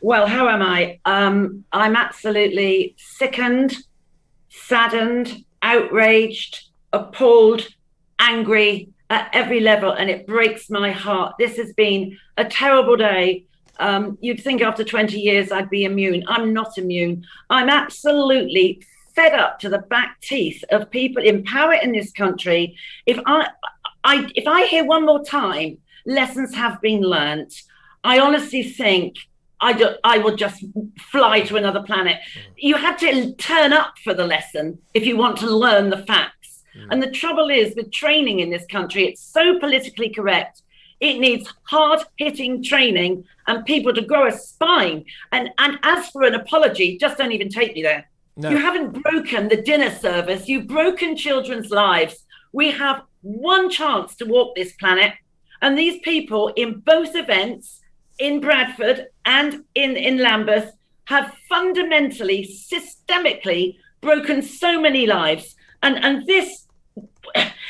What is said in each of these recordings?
Well, how am I? I'm absolutely sickened, saddened, outraged, appalled, angry at every level, and it breaks my heart. This has been a terrible day. You'd think after 20 years I'd be immune. I'm not immune. I'm absolutely fed up to the back teeth of people in power in this country. If I hear one more time, lessons have been learnt, I honestly think I will just fly to another planet. You have to turn up for the lesson if you want to learn the facts. And the trouble is with training in this country, it's so politically correct. It needs hard-hitting training and people to grow a spine. And as for an apology, just don't even take me there. No. You haven't broken the dinner service. You've broken children's lives. We have one chance to walk this planet. And these people in both events, in Bradford and in Lambeth, have fundamentally, systemically broken so many lives. And this,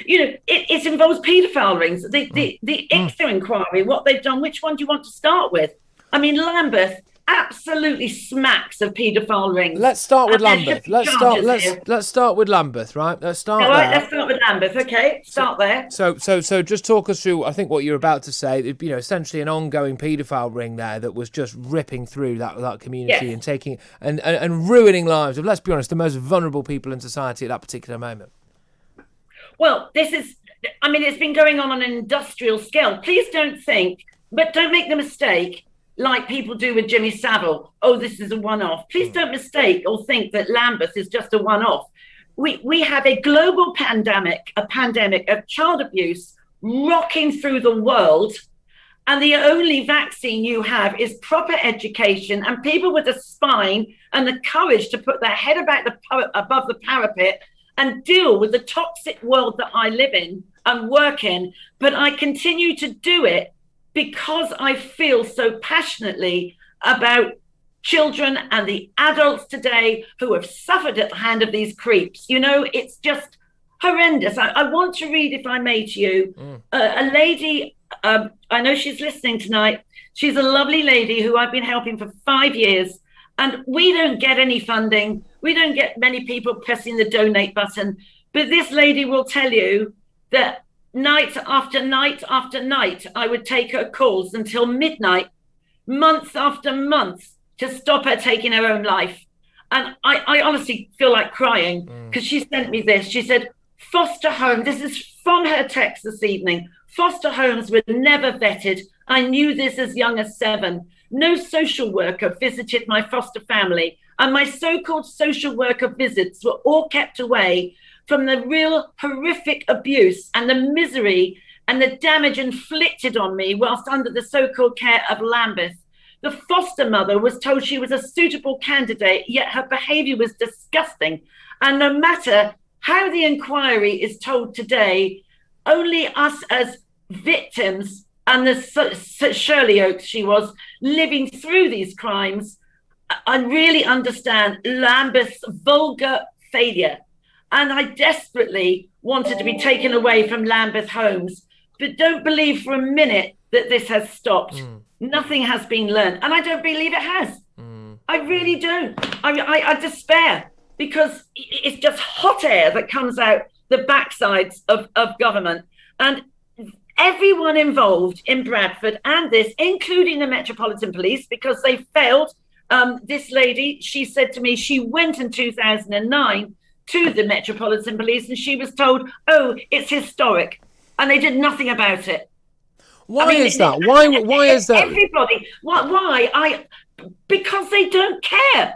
it involves paedophile rings. The ICTA inquiry, what they've done, which one do you want to start with? I mean, Lambeth absolutely smacks of paedophile rings. Let's start with Lambeth. Let's start with Lambeth, right? Let's start there. Let's start with Lambeth. Okay, start there. So just talk us through, I think, what you're about to say. Essentially an ongoing paedophile ring there that was just ripping through that community. Yes. And taking and ruining lives of, let's be honest, the most vulnerable people in society at that particular moment. Well, it's been going on an industrial scale. Please don't make the mistake, like people do with Jimmy Savile, this is a one-off. Please don't mistake or think that Lambeth is just a one-off. We have a global pandemic of child abuse rocking through the world, and the only vaccine you have is proper education and people with a spine and the courage to put their head above the parapet and deal with the toxic world that I live in and work in. But I continue to do it because I feel so passionately about children and the adults today who have suffered at the hand of these creeps. It's just horrendous. I want to read, if I may, to you, a lady, I know she's listening tonight. She's a lovely lady who I've been helping for 5 years, and we don't get any funding. We don't get many people pressing the donate button. But this lady will tell you that night after night after night, I would take her calls until midnight, month after month, to stop her taking her own life. And I honestly feel like crying because she sent me this. She said, foster home, this is from her text this evening. Foster homes were never vetted. I knew this as young as 7. No social worker visited my foster family, and my so-called social worker visits were all kept away from the real horrific abuse and the misery and the damage inflicted on me whilst under the so-called care of Lambeth. The foster mother was told she was a suitable candidate, yet her behaviour was disgusting. And no matter how the inquiry is told today, only us as victims and the Shirley Oaks she was living through these crimes, I really understand Lambeth's vulgar failure. And I desperately wanted to be taken away from Lambeth homes, but don't believe for a minute that this has stopped. Nothing has been learned, and I don't believe it has. I really don't. I despair, because it's just hot air that comes out the backsides of government. And everyone involved in Bradford and this, including the Metropolitan Police, because they failed. This lady, she said to me, she went in 2009 to the Metropolitan Police and she was told, it's historic. And they did nothing about it. Why is that? Why is that? Everybody. Why? Because they don't care.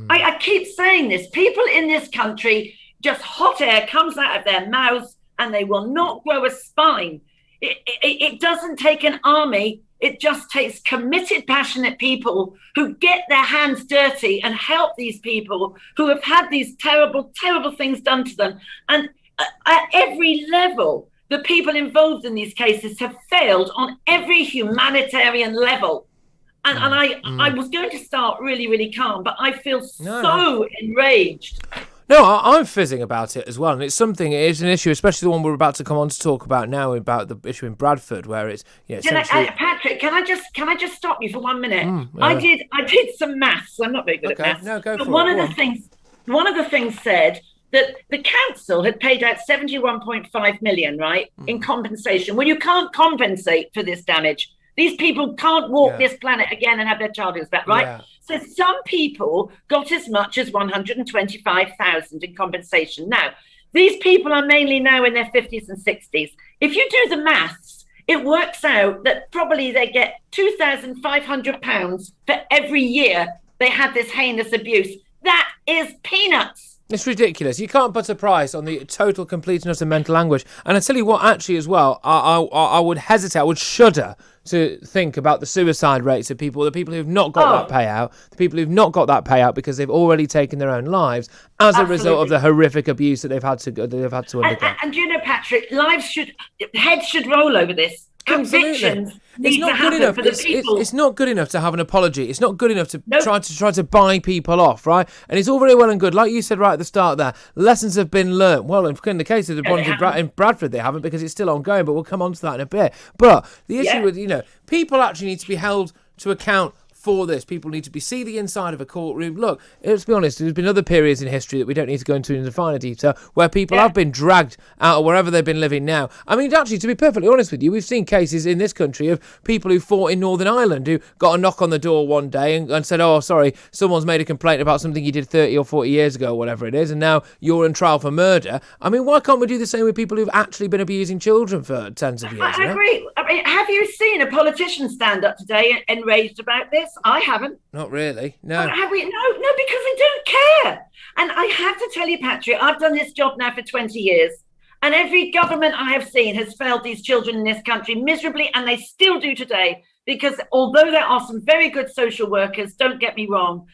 I keep saying this. People in this country, just hot air comes out of their mouths and they will not grow a spine. It doesn't take an army. It just takes committed, passionate people who get their hands dirty and help these people who have had these terrible, terrible things done to them. And at every level, the people involved in these cases have failed on every humanitarian level. And I was going to start really, really calm, but I feel so enraged. No, I'm fizzing about it as well, and it's an issue, especially the one we're about to come on to talk about now, about the issue in Bradford, where it's essentially... Patrick, can I just stop you for 1 minute? I did some maths. I'm not very good at maths. No, go for it. One of the things said that the council had paid out 71.5 million, right, in compensation. Well, you can't compensate for this damage. These people can't walk this planet again and have their childhoods back, right? Yeah. So some people got as much as 125,000 in compensation. Now, these people are mainly now in their 50s and 60s. If you do the maths, it works out that probably they get £2,500 for every year they had this heinous abuse. That is peanuts. It's ridiculous. You can't put a price on the total, complete and utter mental anguish. And I tell you what, actually, as well, I would hesitate, I would shudder to think about the suicide rates of the people who've not got that payout, the people who've not got that payout because they've already taken their own lives as a result of the horrific abuse that they've had to undergo. And you know, Patrick, heads should roll over this. Convictions need to happen for the people. It's not good enough to have an apology. It's not good enough to try to buy people off, right? And it's all very well and good, like you said right at the start there. Lessons have been learnt. Well, in the case of the ones in Bradford, they haven't, because it's still ongoing. But we'll come on to that in a bit. But the issue with people actually need to be held to account for this. People need to see the inside of a courtroom. Look, let's be honest, there's been other periods in history that we don't need to go into in finer detail where people have been dragged out of wherever they've been living now. I mean, actually, to be perfectly honest with you, we've seen cases in this country of people who fought in Northern Ireland who got a knock on the door one day and said, oh, sorry, someone's made a complaint about something you did 30 or 40 years ago, or whatever it is, and now you're on trial for murder. I mean, why can't we do the same with people who've actually been abusing children for tens of years? I agree. I mean, have you seen a politician stand up today enraged about this? I haven't. Not really, no. Have we? No, because they don't care. And I have to tell you, Patrick, I've done this job now for 20 years. And every government I have seen has failed these children in this country miserably, and they still do today. Because although there are some very good social workers, don't get me wrong,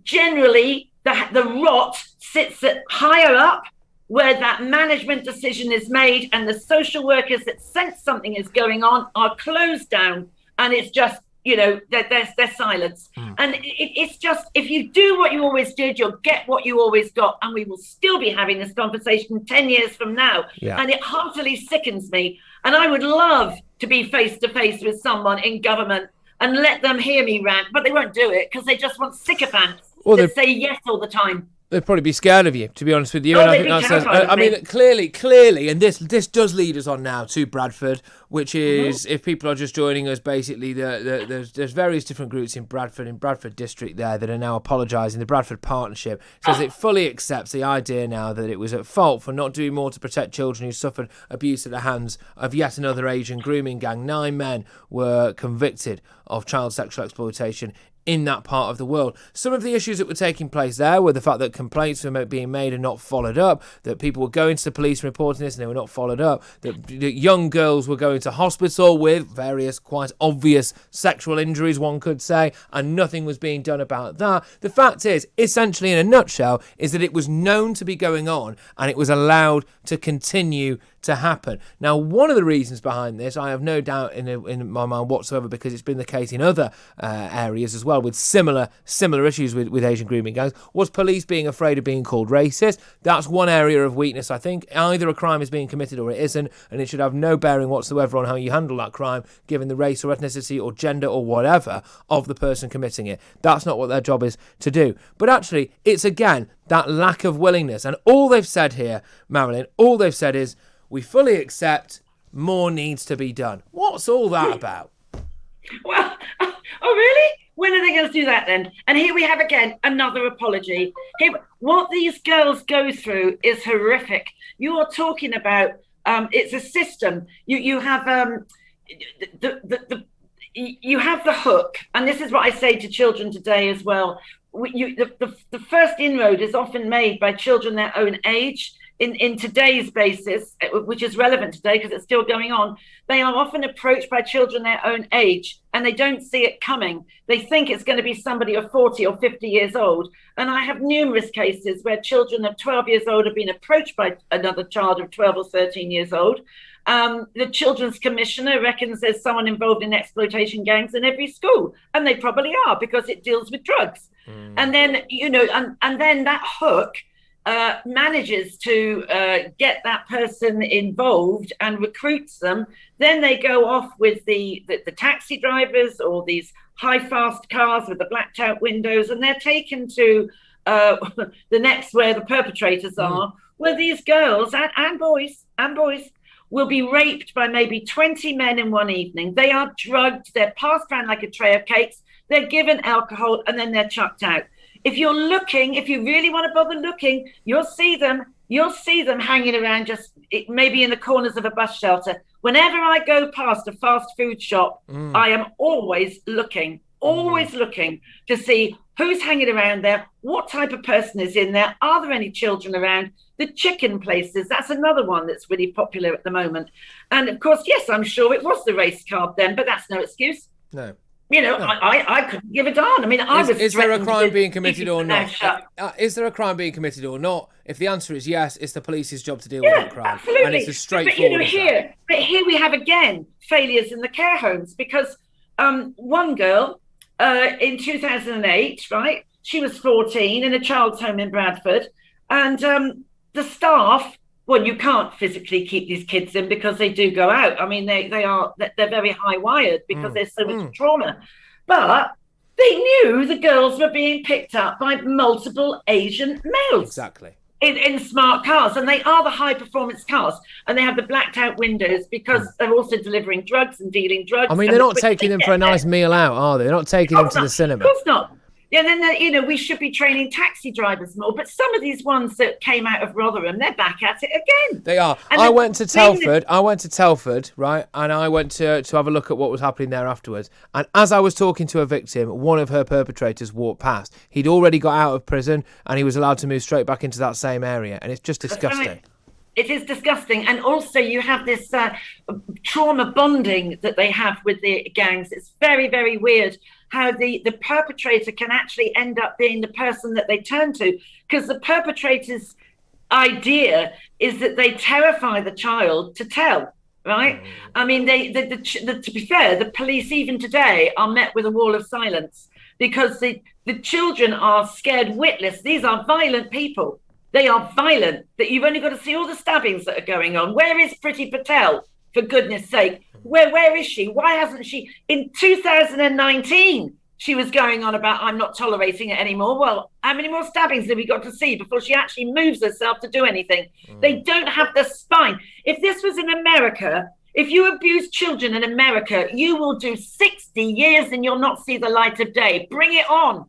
generally the rot sits at higher up where that management decision is made, and the social workers that sense something is going on are closed down, and it's just, there's silence. And it's just, if you do what you always did, you'll get what you always got. And we will still be having this conversation 10 years from now. Yeah. And it heartily sickens me. And I would love to be face to face with someone in government and let them hear me rant, but they won't do it because they just want sycophants that say yes all the time. They'd probably be scared of you, to be honest with you. Oh, and I think that's I mean, clearly, and this does lead us on now to Bradford, which is, if people are just joining us, basically there's various different groups in Bradford district there that are now apologising. The Bradford Partnership says it fully accepts the idea now that it was at fault for not doing more to protect children who suffered abuse at the hands of yet another Asian grooming gang. 9 men were convicted of child sexual exploitation in that part of the world. Some of the issues that were taking place there were the fact that complaints were being made and not followed up, that people were going to the police and reporting this and they were not followed up, that young girls were going to hospital with various quite obvious sexual injuries, one could say, and nothing was being done about that. The fact is, essentially in a nutshell, is that it was known to be going on and it was allowed to continue to happen. Now, one of the reasons behind this, I have no doubt in my mind whatsoever, because it's been the case in other areas as well with similar issues with Asian grooming gangs, was police being afraid of being called racist. That's one area of weakness, I think. Either a crime is being committed or it isn't, and it should have no bearing whatsoever on how you handle that crime, given the race or ethnicity or gender or whatever of the person committing it. That's not what their job is to do. But actually, it's again that lack of willingness. And all they've said here, Marilyn, all they've said is, we fully accept, more needs to be done. What's all that about? Well, oh really? When are they going to do that then? And here we have again another apology. What these girls go through is horrific. You are talking about it's a system. You have you have the hook, and this is what I say to children today as well. The first inroad is often made by children their own age. In today's basis, which is relevant today because it's still going on, they are often approached by children their own age and they don't see it coming. They think it's going to be somebody of 40 or 50 years old. And I have numerous cases where children of 12 years old have been approached by another child of 12 or 13 years old. The Children's Commissioner reckons there's someone involved in exploitation gangs in every school. And they probably are, because it deals with drugs. And then, and then that hook manages to get that person involved and recruits them, then they go off with the taxi drivers or these high fast cars with the blacked out windows, and they're taken to the next where the perpetrators are, where these girls and boys will be raped by maybe 20 men in one evening. They are drugged, they're passed around like a tray of cakes, they're given alcohol, and then they're chucked out. If you're looking, if you really want to bother looking, you'll see them hanging around just maybe in the corners of a bus shelter. Whenever I go past a fast food shop, I am always looking to see who's hanging around there, what type of person is in there, are there any children around? The chicken places, that's another one that's really popular at the moment. And of course, yes, I'm sure it was the race card then, but that's no excuse. No. You know, no. I couldn't give a darn. I mean, is there a crime being committed or not? Is there a crime being committed or not? If the answer is yes, it's the police's job to deal with that crime. Absolutely. And it's as straightforward as that. But here we have again failures in the care homes, because one girl in 2008, right? She was 14 in a child's home in Bradford, and the staff. Well, you can't physically keep these kids in because they do go out. I mean, they're very high wired because there's so much trauma. But they knew the girls were being picked up by multiple Asian males. Exactly. In smart cars, and they are the high performance cars, and they have the blacked out windows because they're also delivering drugs and dealing drugs. I mean, they're not taking them for a nice meal out, are they? They're not taking them to the cinema. Of course not. Yeah, then we should be training taxi drivers more. But some of these ones that came out of Rotherham, they're back at it again. They are. And I went to Telford, right, and I went to have a look at what was happening there afterwards. And as I was talking to a victim, one of her perpetrators walked past. He'd already got out of prison, and he was allowed to move straight back into that same area. And it's just disgusting. Right. It is disgusting. And also you have this trauma bonding that they have with the gangs. It's very, very weird how the perpetrator can actually end up being the person that they turn to, because the perpetrator's idea is that they terrify the child to tell, right? I mean, to be fair, the police even today are met with a wall of silence because the children are scared witless. These are violent people. They are violent, that you've only got to see all the stabbings that are going on. Where is Priti Patel, for goodness sake? Where is she? Why hasn't she? In 2019, she was going on about, I'm not tolerating it anymore. Well, how many more stabbings have we got to see before she actually moves herself to do anything? They don't have the spine. If this was in America, if you abuse children in America, you will do 60 years and you'll not see the light of day. Bring it on.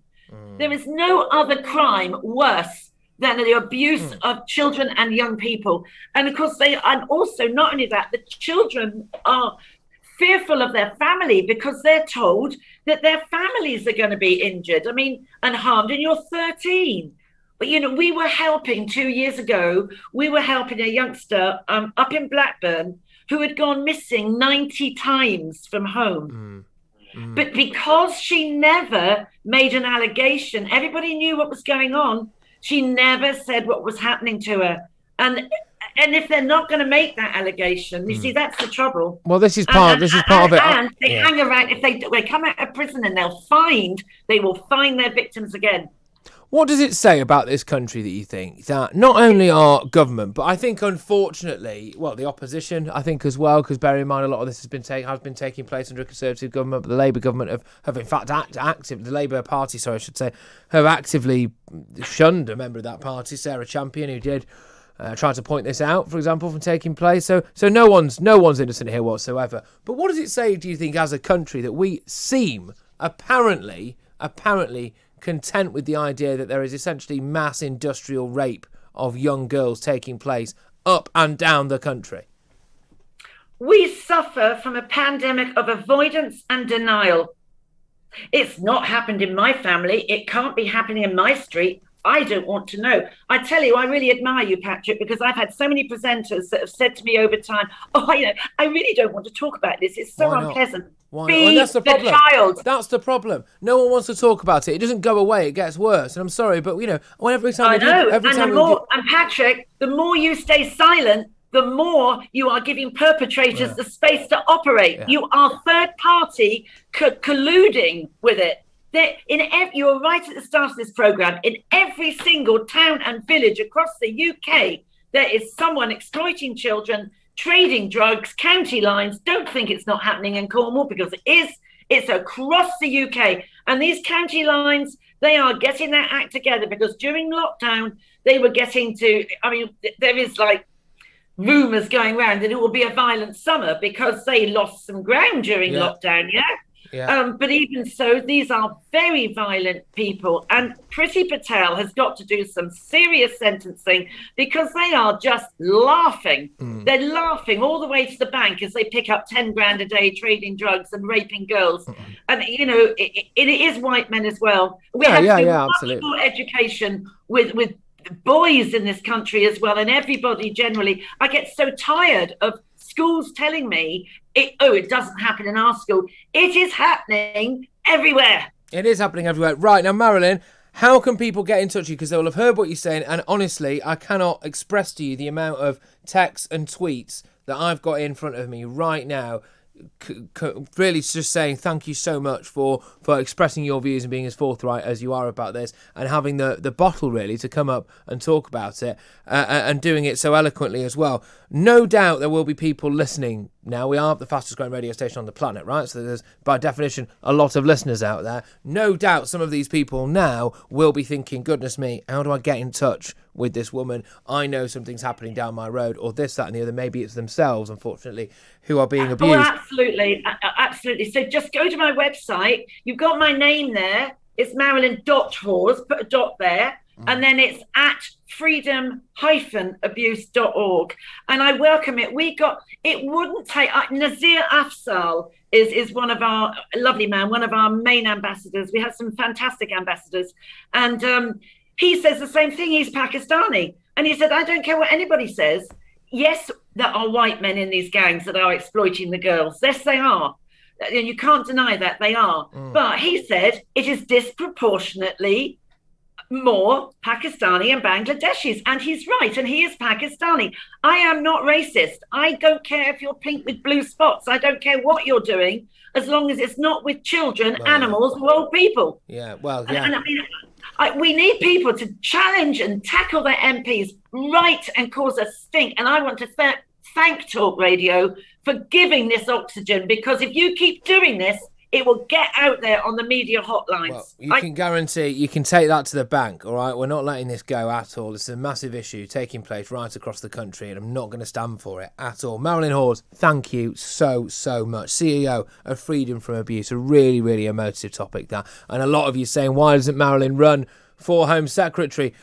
There is no other crime worse than the abuse of children and young people. And of course, and also not only that, the children are fearful of their family because they're told that their families are going to be injured, and harmed, and you're 13. But, we were helping 2 years ago, a youngster up in Blackburn who had gone missing 90 times from home. But because she never made an allegation, everybody knew what was going on. She never said what was happening to her. And if they're not going to make that allegation, you see, that's the trouble. Well, this is part of it. And they hang around. If they come out of prison, and they will find their victims again. What does it say about this country that you think that not only our government, but I think unfortunately, the opposition, I think as well, because bear in mind a lot of this has been taking place under a Conservative government, but the Labour government have in fact the Labour Party, I should say, have actively shunned a member of that party, Sarah Champion, who did try to point this out, for example, from taking place. So no one's innocent here whatsoever. But what does it say, do you think, as a country, that we seem apparently content with the idea that there is essentially mass industrial rape of young girls taking place up and down the country? We suffer from a pandemic of avoidance and denial. It's not happened in my family. It can't be happening in my street. I don't want to know. I tell you, I really admire you, Patrick, because I've had so many presenters that have said to me over time, I really don't want to talk about this. It's so unpleasant. Why not? Well, that's the problem. Child. That's the problem. No one wants to talk about it. It doesn't go away. It gets worse. And I'm sorry, but every time Patrick, the more you stay silent, the more you are giving perpetrators the space to operate. Yeah. You are third party colluding with it. You're right at the start of this programme. In every single town and village across the UK, there is someone exploiting children, trading drugs, county lines. Don't think it's not happening in Cornwall, because it is. It's across the UK. And these county lines, they are getting their act together, because during lockdown, they were getting to, I mean, there is like rumours going around that it will be a violent summer because they lost some ground during lockdown, but even so, these are very violent people, and Priti Patel has got to do some serious sentencing, because they are just laughing. They're laughing all the way to the bank as they pick up 10 grand a day trading drugs and raping girls. And you know, it is white men as well. We have to do much more education with boys in this country as well, and everybody generally. I get so tired of schools telling me, it doesn't happen in our school. It is happening everywhere. It is happening everywhere. Right, now, Marilyn, how can people get in touch with you? Because they'll have heard what you're saying, and honestly, I cannot express to you the amount of texts and tweets that I've got in front of me right now, really just saying thank you so much for expressing your views and being as forthright as you are about this, and having the bottle really to come up and talk about it, and doing it so eloquently as well. No doubt there will be people listening now. We are the fastest growing radio station on the planet, right? So there's, by definition, a lot of listeners out there. No doubt some of these people now will be thinking, goodness me, how do I get in touch with this woman? I know something's happening down my road, or this, that and the other. Maybe it's themselves, unfortunately, who are being abused. Oh, absolutely. So just go to my website. You've got my name there. It's Marilyn.Hawes, put a dot there. And then it's at freedom-abuse.org. And I welcome it. It wouldn't take, Nazir Afzal is one of our, lovely man, one of our main ambassadors. We have some fantastic ambassadors. And he says the same thing. He's Pakistani. And he said, I don't care what anybody says. Yes, there are white men in these gangs that are exploiting the girls. Yes, they are. And you can't deny that they are. But he said it is disproportionately more Pakistani and Bangladeshis, and he's right, and he is Pakistani. I am not racist. I don't care if you're pink with blue spots. I don't care what you're doing, as long as it's not with children, animals, or old people. And I mean, we need people to challenge and tackle their MPs right and cause a stink. And I want to thank Talk Radio for giving this oxygen, because if you keep doing this, it will get out there on the media hotlines. Well, you can guarantee, you can take that to the bank, all right? We're not letting this go at all. This is a massive issue taking place right across the country, and I'm not going to stand for it at all. Marilyn Hawes, thank you so much. CEO of Freedom from Abuse, a really, really emotive topic, that. And a lot of you saying, why doesn't Marilyn run for Home Secretary?